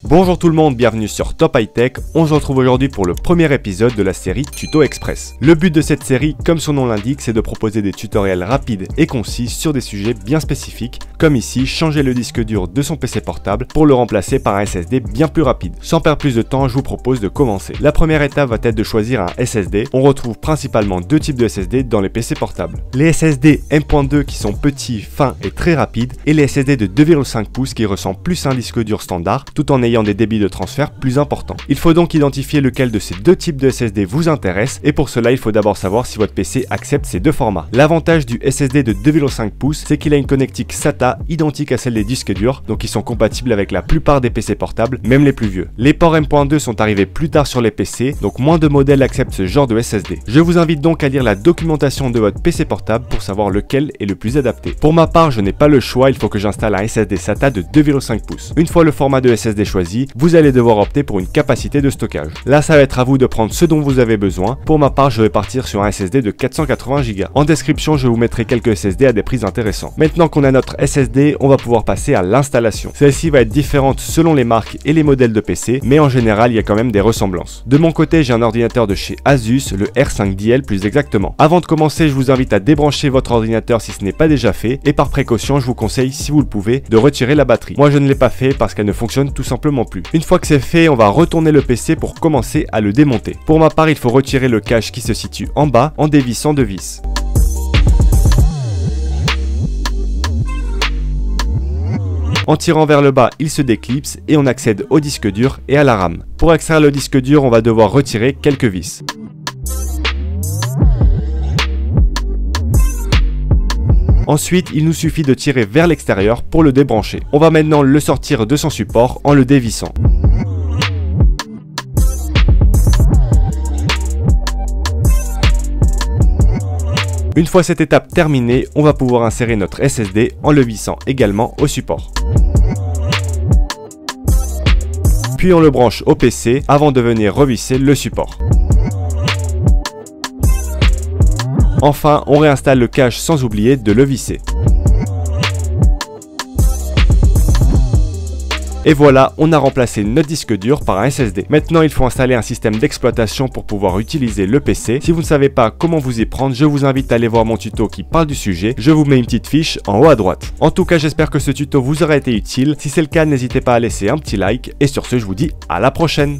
Bonjour tout le monde, bienvenue sur Top High Tech. On se retrouve aujourd'hui pour le premier épisode de la série Tuto Express. Le but de cette série, comme son nom l'indique, c'est de proposer des tutoriels rapides et concis sur des sujets bien spécifiques, comme ici, changer le disque dur de son PC portable pour le remplacer par un SSD bien plus rapide. Sans perdre plus de temps, je vous propose de commencer. La première étape va être de choisir un SSD. On retrouve principalement deux types de SSD dans les PC portables. Les SSD M.2 qui sont petits, fins et très rapides, et les SSD de 2,5 pouces qui ressemblent plus à un disque dur standard, tout en ayant des débits de transfert plus importants. Il faut donc identifier lequel de ces deux types de SSD vous intéresse, et pour cela il faut d'abord savoir si votre PC accepte ces deux formats. L'avantage du SSD de 2,5 pouces, c'est qu'il a une connectique SATA identique à celle des disques durs, donc ils sont compatibles avec la plupart des PC portables, même les plus vieux. Les ports M.2 sont arrivés plus tard sur les PC, donc moins de modèles acceptent ce genre de SSD. Je vous invite donc à lire la documentation de votre PC portable pour savoir lequel est le plus adapté. Pour ma part, je n'ai pas le choix, il faut que j'installe un SSD SATA de 2,5 pouces. Une fois le format de SSD choisi, vous allez devoir opter pour une capacité de stockage. Là, ça va être à vous de prendre ce dont vous avez besoin. Pour ma part, je vais partir sur un SSD de 480 Go. En description, je vous mettrai quelques SSD à des prix intéressants. Maintenant qu'on a notre SSD, on va pouvoir passer à l'installation. Celle-ci va être différente selon les marques et les modèles de PC, mais en général, il y a quand même des ressemblances. De mon côté, j'ai un ordinateur de chez Asus, le R5DL plus exactement. Avant de commencer, je vous invite à débrancher votre ordinateur si ce n'est pas déjà fait, et par précaution, je vous conseille, si vous le pouvez, de retirer la batterie. Moi, je ne l'ai pas fait parce qu'elle ne fonctionne tout simplement plus. Une fois que c'est fait, on va retourner le PC pour commencer à le démonter. Pour ma part, il faut retirer le cache qui se situe en bas en dévissant deux vis. En tirant vers le bas, il se déclipse et on accède au disque dur et à la RAM. Pour extraire le disque dur, on va devoir retirer quelques vis. Ensuite, il nous suffit de tirer vers l'extérieur pour le débrancher. On va maintenant le sortir de son support en le dévissant. Une fois cette étape terminée, on va pouvoir insérer notre SSD en le vissant également au support. Puis on le branche au PC avant de venir revisser le support. Enfin, on réinstalle le cache sans oublier de le visser. Et voilà, on a remplacé notre disque dur par un SSD. Maintenant, il faut installer un système d'exploitation pour pouvoir utiliser le PC. Si vous ne savez pas comment vous y prendre, je vous invite à aller voir mon tuto qui parle du sujet. Je vous mets une petite fiche en haut à droite. En tout cas, j'espère que ce tuto vous aura été utile. Si c'est le cas, n'hésitez pas à laisser un petit like. Et sur ce, je vous dis à la prochaine.